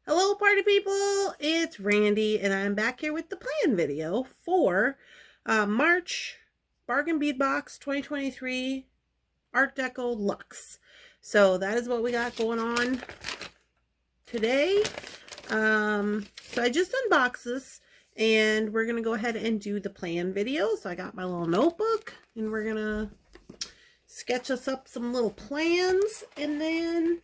Hello party people, it's Randy and I'm back here with the plan video for March Bargain Bead Box 2023 Art Deco Luxe. So that is what we got going on today. So I just unboxed this and we're going to go ahead and do the plan video. So I got my little notebook and we're going to sketch us up some little plans, and then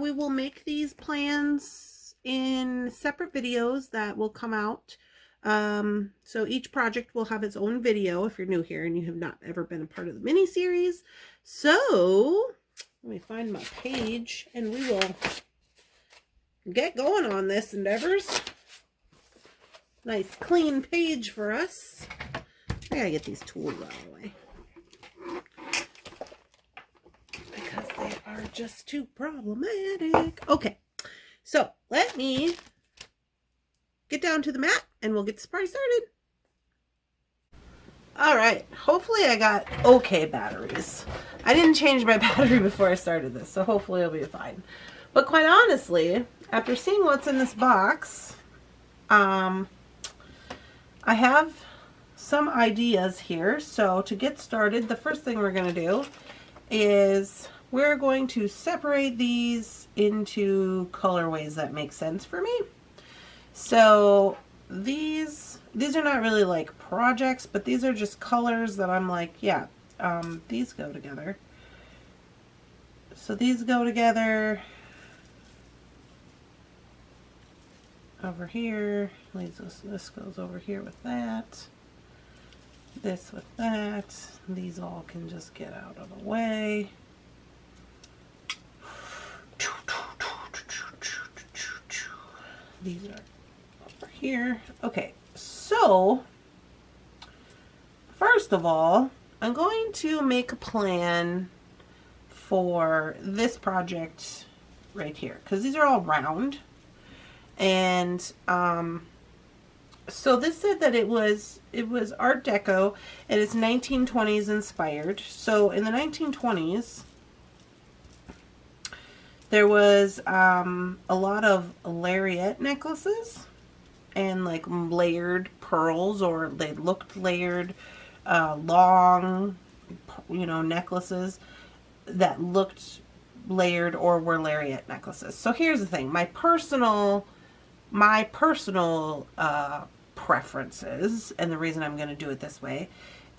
we will make these plans in separate videos that will come out. So each project will have its own video if you're new here and you have not ever been a part of the mini series. So let me find my page and we will get going on this endeavors. Nice clean page for us. I gotta get these tools out of the way because they are just too problematic. Okay, so let me get down to the mat and we'll get this party started. All right, hopefully I got okay batteries. I didn't change my battery before I started this, so hopefully it'll be fine. But quite honestly, after seeing what's in this box, I have some ideas here. So to get started, the first thing we're going to do is we're going to separate these into colorways that make sense for me. So these are not really like projects, but these are just colors that I'm like, yeah, these go together. So these go together over here. This goes over here with that. This with that. These all can just get out of the way. These are over here. Okay, so first of all, I'm going to make a plan for this project right here because these are all round. And so this said that it was Art Deco and it's 1920s inspired. So in the 1920s, there was a lot of Lariat necklaces and like layered pearls, or they looked layered, long, necklaces that looked layered or were Lariat necklaces. So here's the thing, my personal preferences, and the reason I'm going to do it this way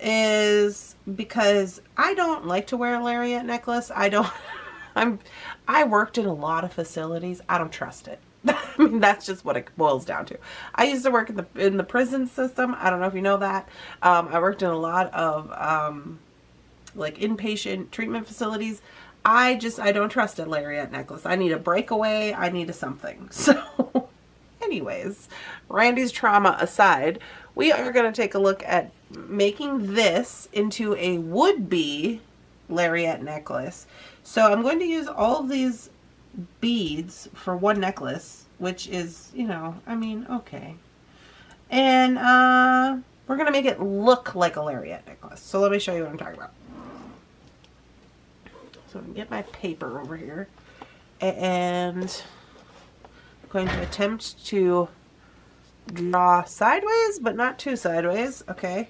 is because I don't like to wear a Lariat necklace. I worked in a lot of facilities. I don't trust it. I mean, that's just what it boils down to. I used to work in the prison system. I don't know if you know that. I worked in a lot of like inpatient treatment facilities. I don't trust a Lariat necklace. I need a breakaway. I need a something. So anyways, Randy's trauma aside, we are going to take a look at making this into a would-be Lariat necklace. So I'm going to use all of these beads for one necklace, which is, okay. And we're going to make it look like a Lariat necklace. So let me show you what I'm talking about. So I'm going to get my paper over here and I'm going to attempt to draw sideways, but not too sideways. Okay.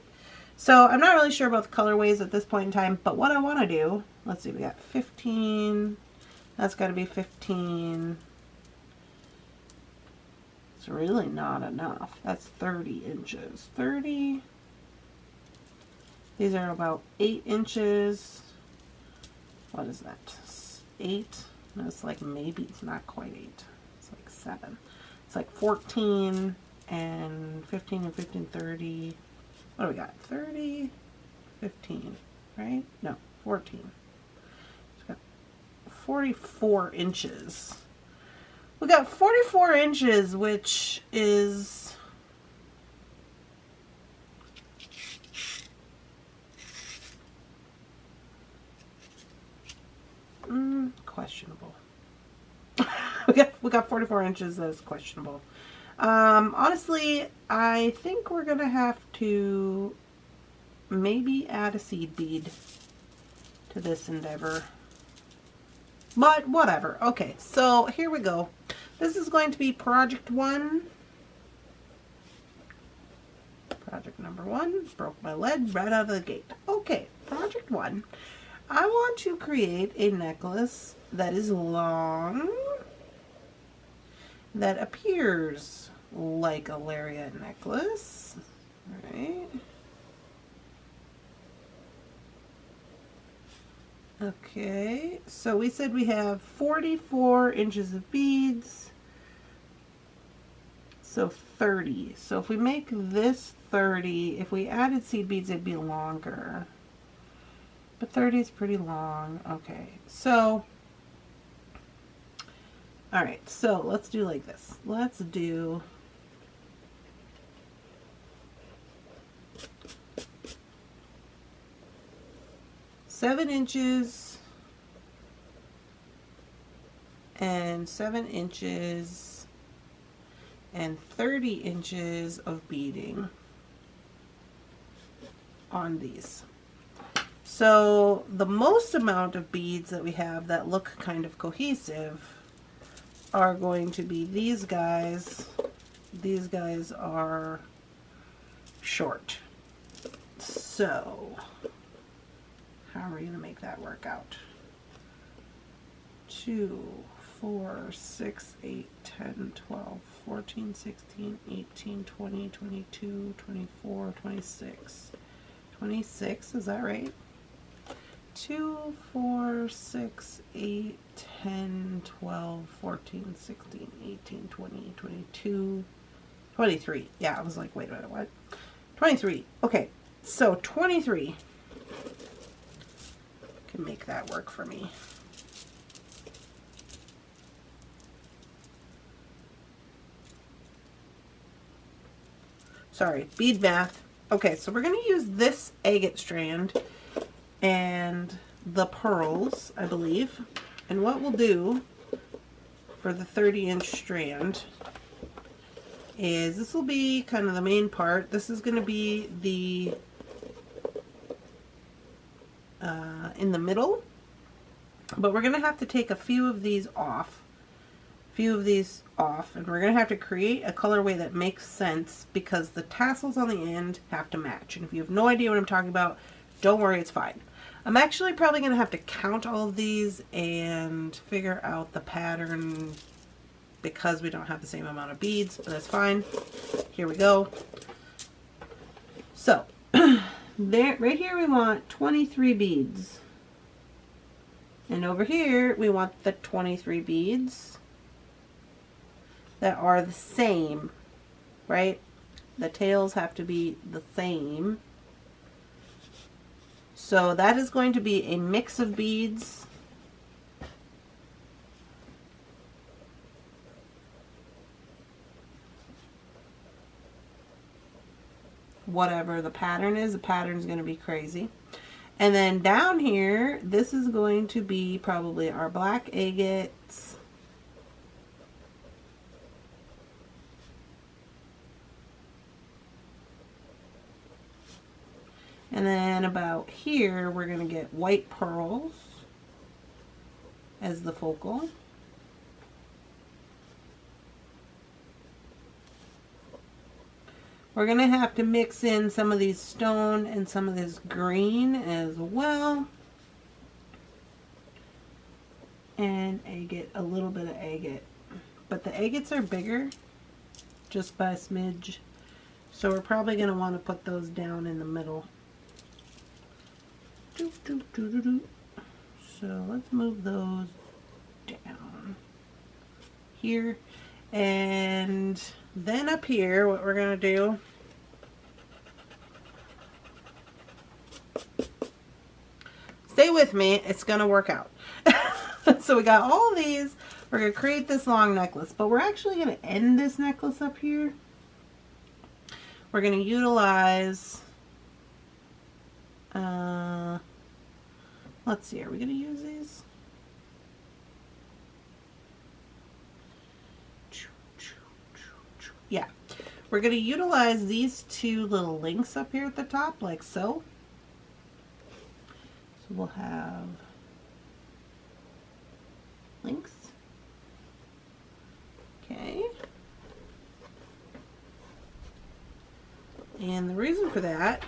So I'm not really sure about the colorways at this point in time, but what I want to do, let's see, we got 15. That's got to be 15. It's really not enough. That's 30 inches. 30. These are about 8 inches. What is that? 8? No, it's like, maybe it's not quite 8. It's like 7. It's like 14 and 15 and 15, 30. What do we got? 30, 15, right? No, 14. It's got 44 inches. We got 44 inches, which is questionable. we got 44 inches. That's questionable. Honestly, I think we're gonna have to maybe add a seed bead to this endeavor. But whatever. Okay, so here we go. This is going to be project 1. Project number 1. Broke my leg right out of the gate. Okay, project 1. I want to create a necklace that is long, that appears like a Lariat necklace, right? Okay, so we said we have 44 inches of beads, so 30. So if we make this 30, if we added seed beads, it'd be longer. But 30 is pretty long. Okay, so, all right, so let's do like this. Let's do seven inches and 7 inches and 30 inches of beading on these. So the most amount of beads that we have that look kind of cohesive are going to be these guys. These guys are short. So how are we going to make that work out? 2, 4, 6, 8, 10, 12, 14, 16, 18, 20, 22, 24, 26. 26, is that right? 2, 4, 6, 8, 10, 12, 14, 16, 18, 20, 22, 23. Yeah, I was like, wait a minute, what? 23. Okay, so 23 can make that work for me. Sorry, bead math. Okay, so we're going to use this agate strand and the pearls, I believe. And what we'll do for the 30-inch strand is this will be kind of the main part. This is going to be the in the middle, but we're going to have to take a few of these off. And we're going to have to create a colorway that makes sense because the tassels on the end have to match. And if you have no idea what I'm talking about, don't worry, it's fine. I'm actually probably going to have to count all of these and figure out the pattern because we don't have the same amount of beads, but that's fine. Here we go. So, right here we want 23 beads. And over here we want the 23 beads that are the same, right? The tails have to be the same. So that is going to be a mix of beads. Whatever the pattern is, the pattern is going to be crazy. And then down here, this is going to be probably our black agates. And then about here, we're going to get white pearls as the focal. We're going to have to mix in some of these stone and some of this green as well. And agate, a little bit of agate. But the agates are bigger, just by a smidge. So we're probably going to want to put those down in the middle. So let's move those down here. And then up here, what we're going to do, stay with me, it's going to work out. So we got all these, we're going to create this long necklace, but we're actually going to end this necklace up here. We're going to utilize, let's see, are we going to use these? Yeah, we're going to utilize these two little links up here at the top, like so. So we'll have links. And the reason for that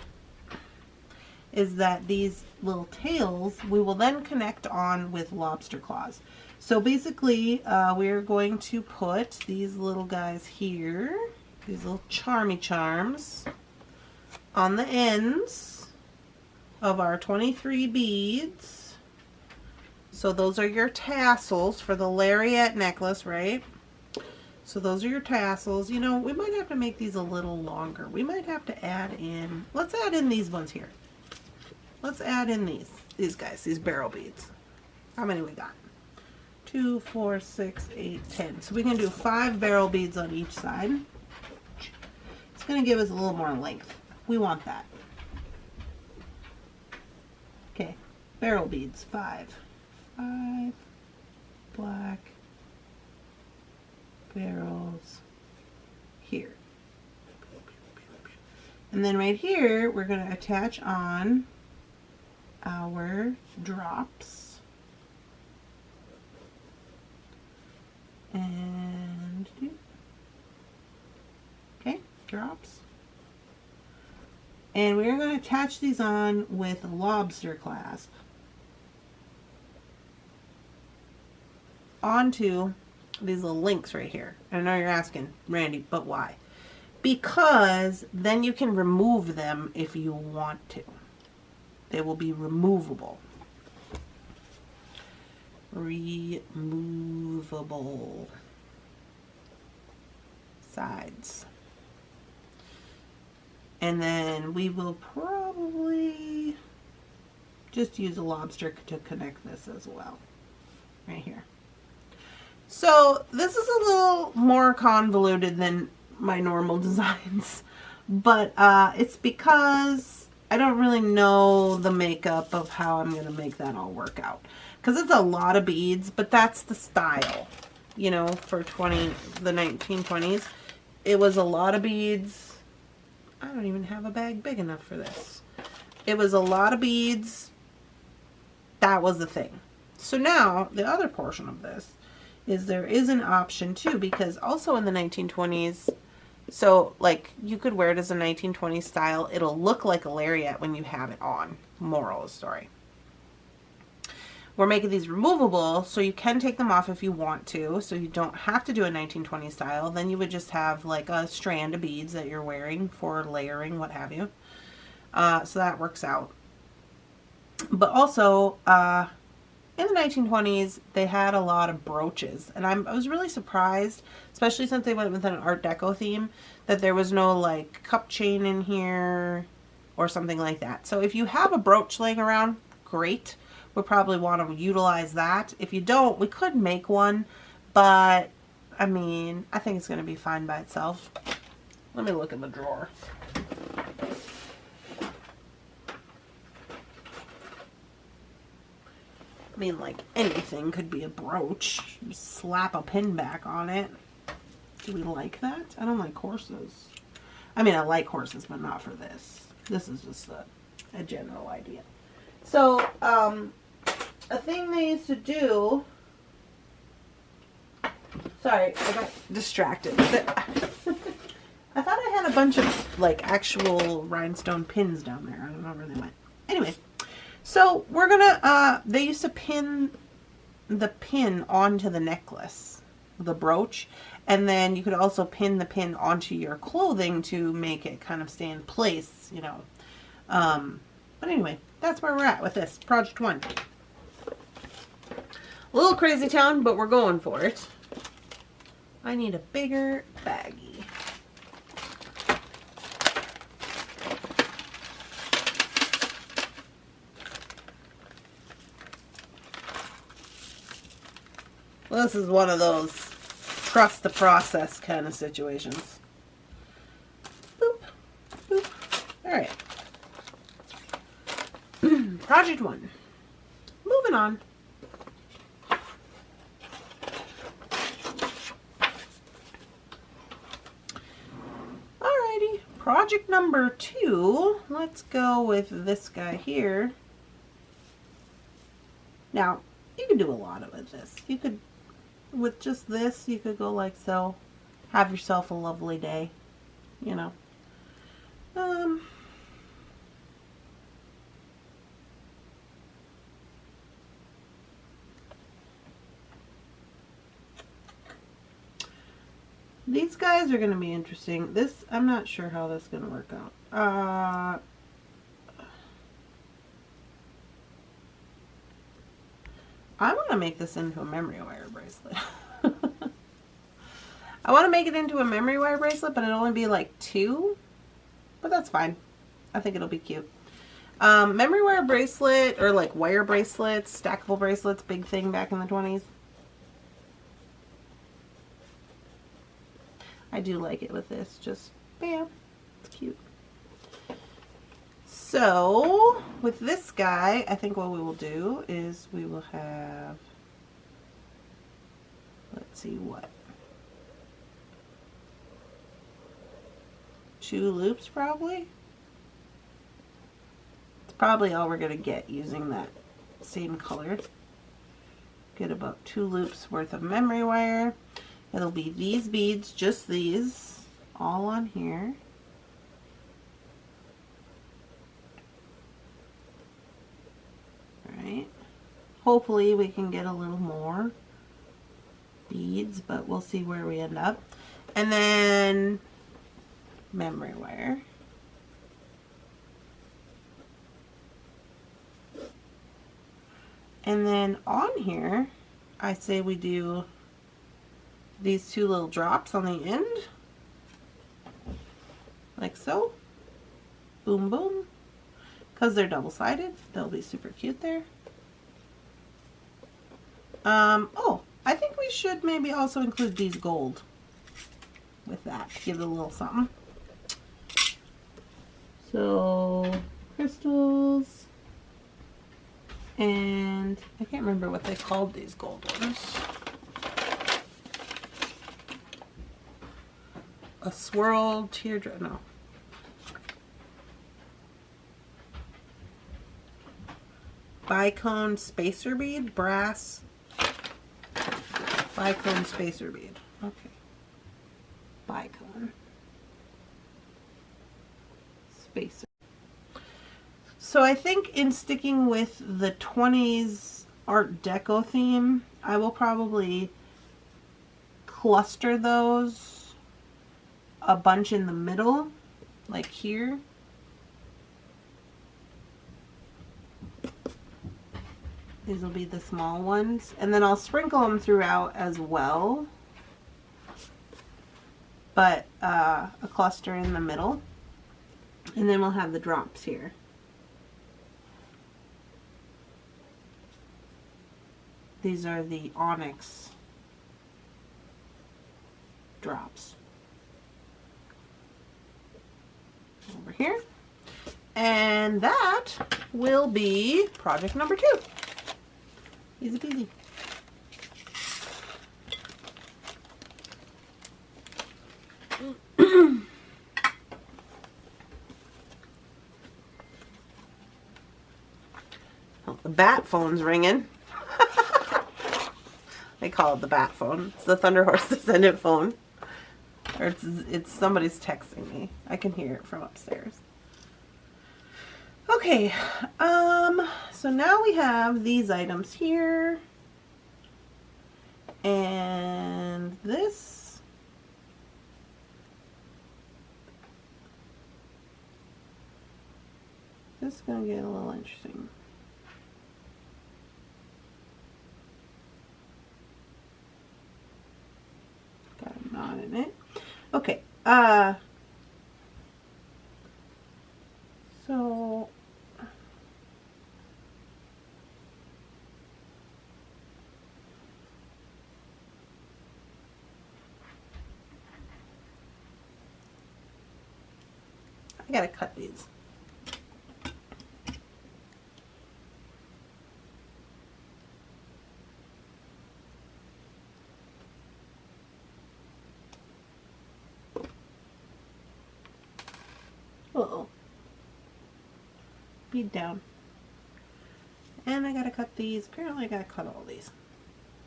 is that these little tails we will then connect on with lobster claws. So basically we're going to put these little guys here, these little charmy charms, on the ends of our 23 beads. So those are your tassels for the Lariat necklace, right? So those are your tassels. You know, we might have to make these a little longer. We might have to add in, let's add in these ones here. Let's add in these guys, these barrel beads. How many we got? 2, 4, 6, 8, 10. So we can do 5 barrel beads on each side. It's going to give us a little more length. We want that. Okay, barrel beads, 5. 5 black barrels here. And then right here, we're going to attach on our drops. And, okay, drops. And we're going to attach these on with lobster clasp onto these little links right here. I know you're asking, Randy, but why? Because then you can remove them if you want to. They will be removable. Removable sides. And then we will probably just use a lobster to connect this as well. Right here. So this is a little more convoluted than my normal designs, but it's because I don't really know the makeup of how I'm going to make that all work out. Because it's a lot of beads, but that's the style, you know, for the 1920s. It was a lot of beads. I don't even have a bag big enough for this. It was a lot of beads. That was the thing. So now, the other portion of this is there is an option too, because also in the 1920s, so like you could wear it as a 1920s style. It'll look like a lariat when you have it on. Moral of the story. We're making these removable, so you can take them off if you want to, so you don't have to do a 1920 style. Then you would just have like a strand of beads that you're wearing for layering, what have you. So that works out. But also, in the 1920s, they had a lot of brooches, and I was really surprised, especially since they went with an Art Deco theme, that there was no like cup chain in here or something like that. So if you have a brooch laying around, great. We'll probably want to utilize that. If you don't, we could make one, but I mean, I think it's going to be fine by itself. Let me look in the drawer. I mean, like anything could be a brooch. You slap a pin back on it. Do we like that? I don't like horses. I mean, I like horses, but not for this. This is just a general idea. So, a thing they used to do, sorry, I got distracted. I thought I had a bunch of like actual rhinestone pins down there. I don't know where they went. Anyway, so we're gonna, they used to pin the pin onto the necklace, the brooch, and then you could also pin the pin onto your clothing to make it kind of stay in place, you know. But anyway, that's where we're at with this, Project 1. A little crazy town, but we're going for it. I need a bigger baggie. Well, this is one of those trust the process kind of situations. Boop, boop. All right. Project 1. Moving on. Alrighty. Project number 2. Let's go with this guy here. Now, you can do a lot of this. You could, with just this, you could go like so. Have yourself a lovely day, you know. Um, these guys are going to be interesting. This, I'm not sure how this is going to work out. I want to make this into a memory wire bracelet. I want to make it into a memory wire bracelet, but it'll only be like 2. But that's fine. I think it'll be cute. Memory wire bracelet, or like wire bracelets, stackable bracelets, big thing back in the 20s. I do like it with this. Just, bam, it's cute. So, with this guy, I think what we will do is we will have, let's see what, 2 loops probably. It's probably all we're going to get using that same color. Get about 2 loops worth of memory wire. It'll be these beads, just these, all on here. Right. Hopefully we can get a little more beads, but we'll see where we end up. And then memory wire. And then on here, I say we do these 2 little drops on the end, like so. Boom, boom. Because they're double-sided, they'll be super cute there. Oh, I think we should maybe also include these gold with that to give it a little something. So, crystals, and I can't remember what they called these gold ones. A swirled teardrop, no. Bicone spacer bead, brass bicone spacer bead. Okay. Bicone spacer. So I think in sticking with the 20s Art Deco theme, I will probably cluster those a bunch in the middle, like here. These will be the small ones. And then I'll sprinkle them throughout as well. But a cluster in the middle. And then we'll have the drops here. These are the onyx drops. Over here. And that will be project number 2. Easy peasy. Oh, the bat phone's ringing. They call it the bat phone. It's the Thunderhorse Descendant phone. Or it's somebody's texting me. I can hear it from upstairs. Okay, so now we have these items here, and this is going to get a little interesting. Got a knot in it. Okay, so I gotta cut these. Uh-oh. Bead down. And I gotta cut these. Apparently I gotta cut all these.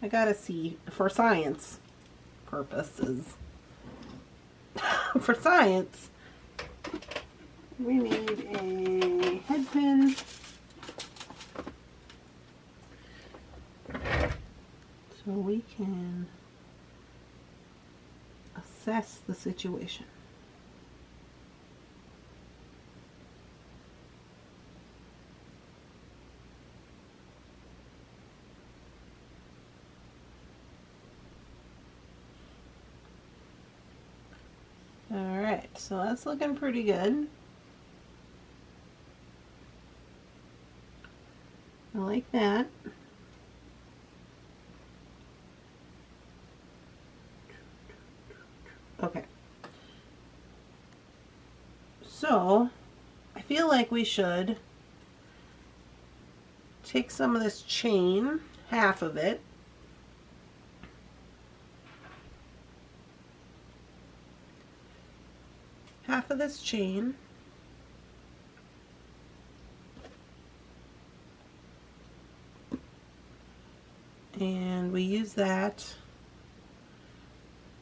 I gotta see, for science purposes, for science, We need a head pin. So we can assess the situation. Alright, so that's looking pretty good. I like that. Okay. So, I feel like we should take some of this chain, half of it, this chain, and we use that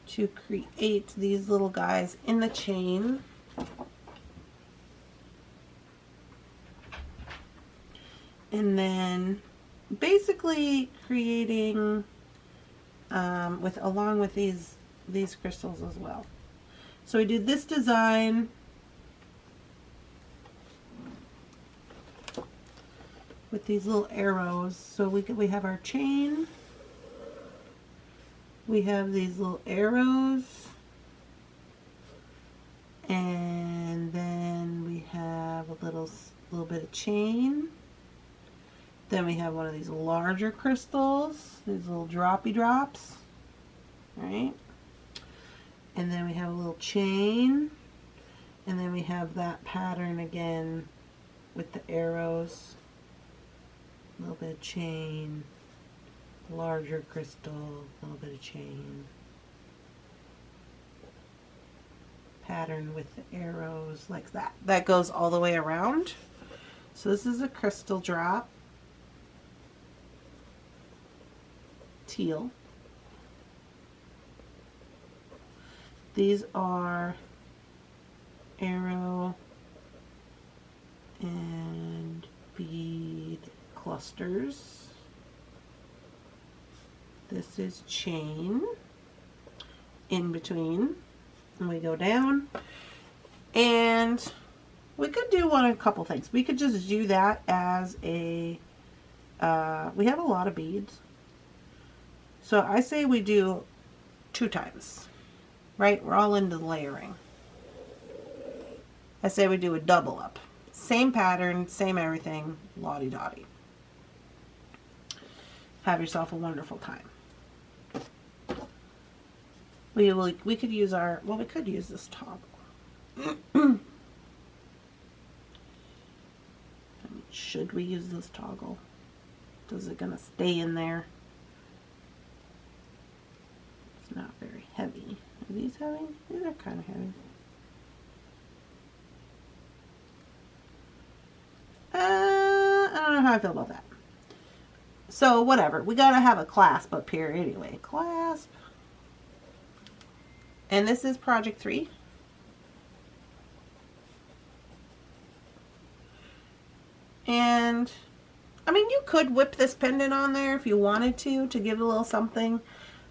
to create these little guys in the chain. And then basically creating along with these crystals as well. So we did this design with these little arrows. So we have our chain. We have these little arrows, and then we have a little bit of chain. Then we have one of these larger crystals, these little droppy drops, right? And then we have a little chain, and then we have that pattern again with the arrows, a little bit of chain, larger crystal, a little bit of chain, pattern with the arrows like that. That goes all the way around. So this is a crystal drop, teal. These are arrow and bead clusters. This is chain in between, and we go down, and we could do a couple things. We could just do that as a we have a lot of beads, so I say we do 2 times, right? We're all into layering. I say we do a double up, same pattern, same everything, lottie-dottie. Have yourself a wonderful time. We could use our, well, we could use this toggle. Should we use this toggle? Is it gonna stay in there? It's not very heavy. Are these heavy? These are kind of heavy. I don't know how I feel about that. So whatever, we gotta have a clasp up here anyway. Clasp. And this is project 3. And I mean, you could whip this pendant on there if you wanted to give it a little something,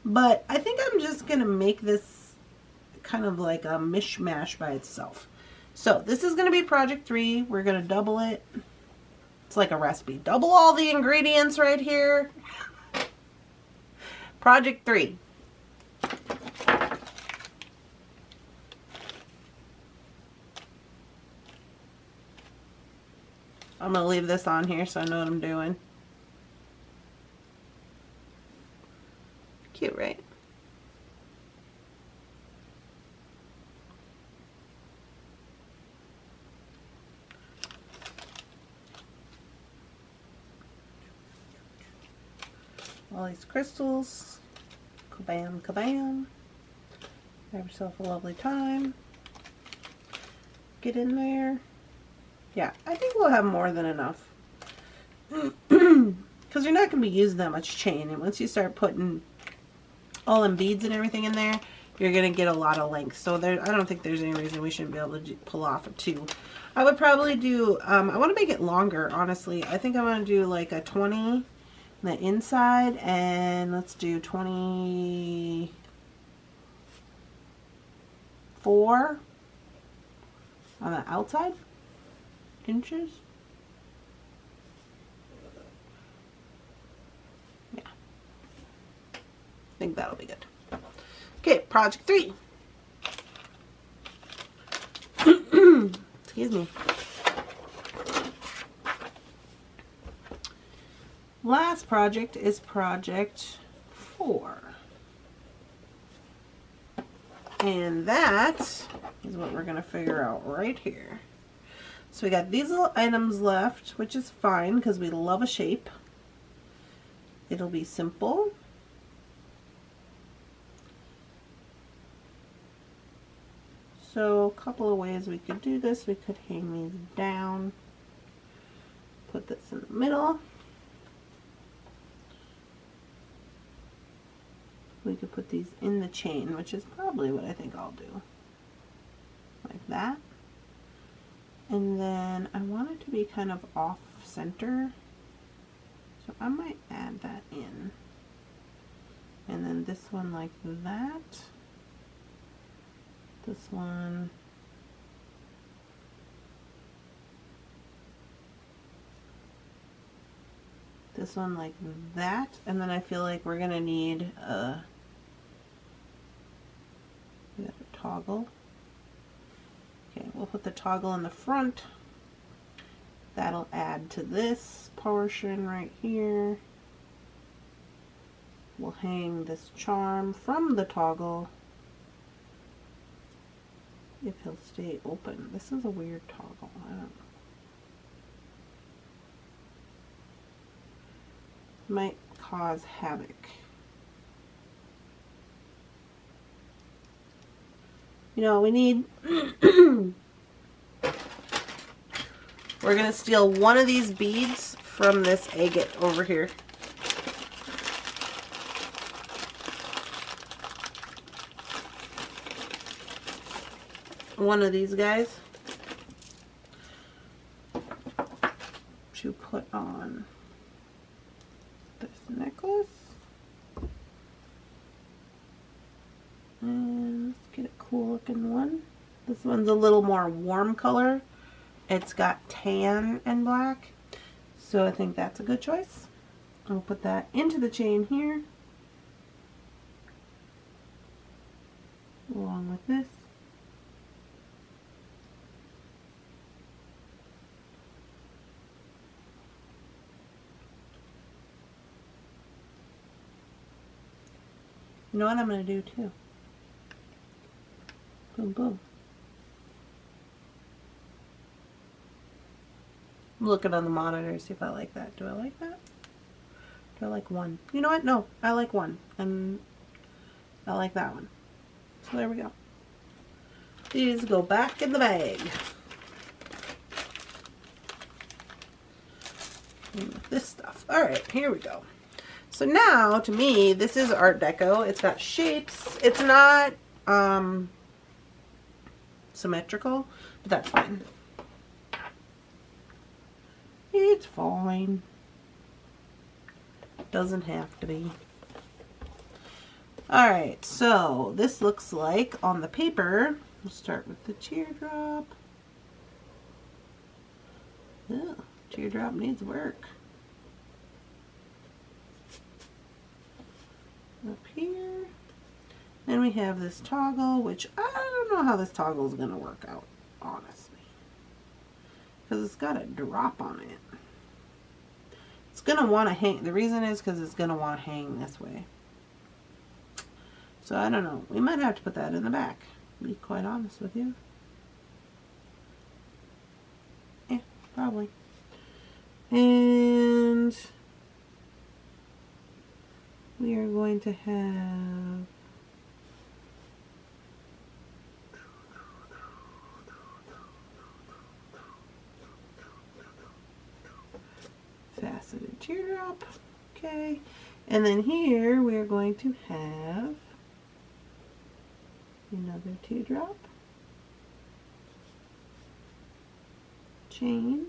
but I think I'm just gonna make this kind of like a mishmash by itself. So this is gonna be project 3. We're gonna double it. It's like a recipe. Double all the ingredients right here. Project 3. I'm going to leave this on here so I know what I'm doing. Cute, right? All these crystals. Kabam, kabam. Have yourself a lovely time. Get in there. Yeah, I think we'll have more than enough. Because you're not going to be using that much chain. And once you start putting all them beads and everything in there, you're going to get a lot of length. So there, I don't think there's any reason we shouldn't be able to pull off a 2. I would probably do, I want to make it longer, honestly. I think I want to do like a 20 on the inside, and let's do 24 on the outside inches. Yeah, I think that'll be good. Okay, project 3. Excuse me. Last project is project 4. And that is what we're going to figure out right here. So we got these little items left, which is fine because we love a shape. It'll be simple. So a couple of ways we could do this. We could hang these down, put this in the middle. We could put these in the chain, which is probably what I think I'll do. Like that. And then I want it to be kind of off center. So I might add that in. And then this one like that. This one. This one like that. And then I feel like we're gonna need a toggle. Okay, we'll put the toggle in the front. That'll add to this portion right here. We'll hang this charm from the toggle. If he'll stay open. This is a weird toggle. I don't know. Might cause havoc. You know, we need we're gonna steal one of these beads from this agate over here. One of these guys to put on this necklace. And let's get a cool looking one. This one's a little more warm color. It's got tan and black, so I think that's a good choice. I'll put that into the chain here along with this. You know what I'm going to do too? Boom, boom. I'm looking on the monitor to see if I like that. Do I like that? Do I like one? You know what? No, I like one. And I like that one. So there we go. These go back in the bag. And with this stuff. Alright, here we go. So now, to me, this is Art Deco. It's got shapes. It's not symmetrical, but that's fine. It's fine. Doesn't have to be. Alright, so this looks like on the paper. We'll start with the teardrop. Oh, teardrop needs work. Up here. Then we have this toggle, which I don't know how this toggle is going to work out, honestly. Because it's got a drop on it. It's going to want to hang. The reason is because it's going to want to hang this way. So I don't know. We might have to put that in the back, to be quite honest with you. Yeah, probably. And we are going to have faceted teardrop. Okay. And then here we are going to have Another teardrop, chain,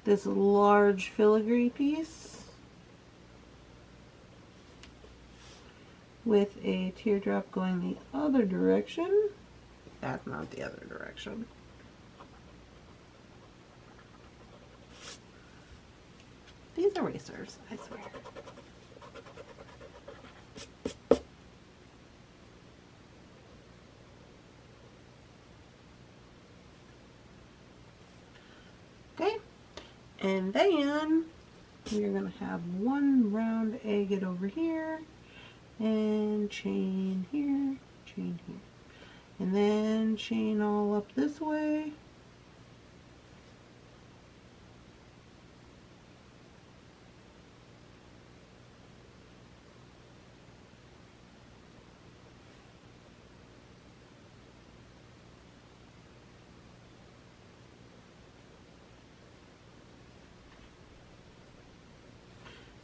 this large filigree piece with a teardrop going the other direction. That's not the other direction. These erasers, I swear. Okay, and then we're going to have one round agate over here, and chain here, and then chain all up this way.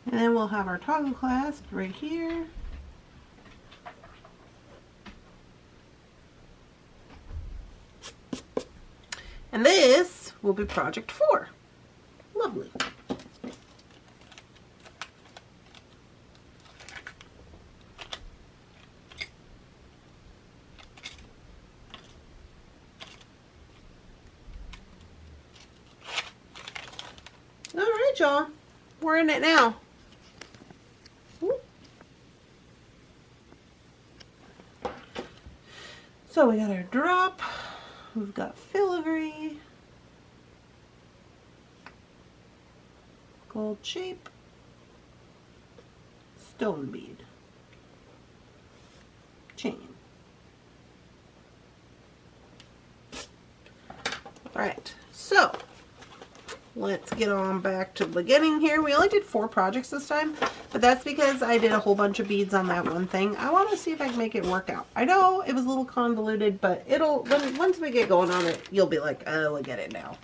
And then we'll have our toggle clasp right here. And this will be project 4. Lovely. All right, y'all. We're in it now. So we got our drop, we've got filigree, gold shape, stone bead, chain. Alright, so let's get on back to the beginning here. We only did 4 projects this time, but that's because I did a whole bunch of beads on that one thing. I want to see if I can make it work out. I know it was a little convoluted, but once we get going on it, you'll be like, oh, I get it now.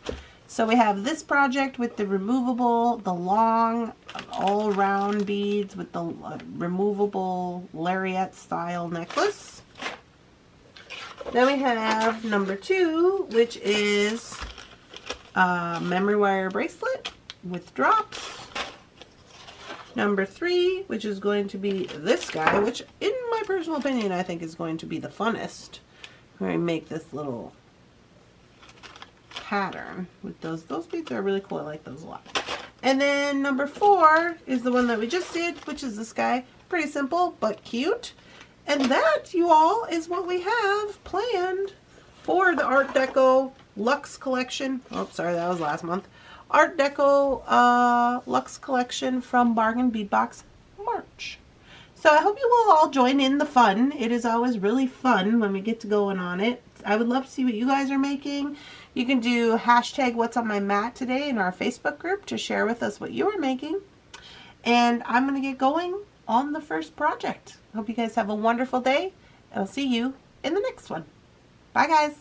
So we have this project with the removable, the long, all-round beads with the removable Lariat style necklace. Then we have number 2, which is memory wire bracelet with drops. Number 3, which is going to be this guy, which in my personal opinion I think is going to be the funnest. We're going to make this little pattern with those beads are really cool. I like those a lot. And then number 4 is the one that we just did, which is this guy. Pretty simple but cute. And that, you all, is what we have planned for the Art Deco Luxe collection. Oh, sorry, that was last month. Art Deco Luxe collection from Bargain Bead Box March. So I hope you will all join in the fun. It is always really fun when we get to going on it. I would love to see what you guys are making. You can do hashtag what's on my mat today in our Facebook group to share with us what you are making. And I'm going to get going on the first project. Hope you guys have a wonderful day. I'll see you in the next one. Bye, guys.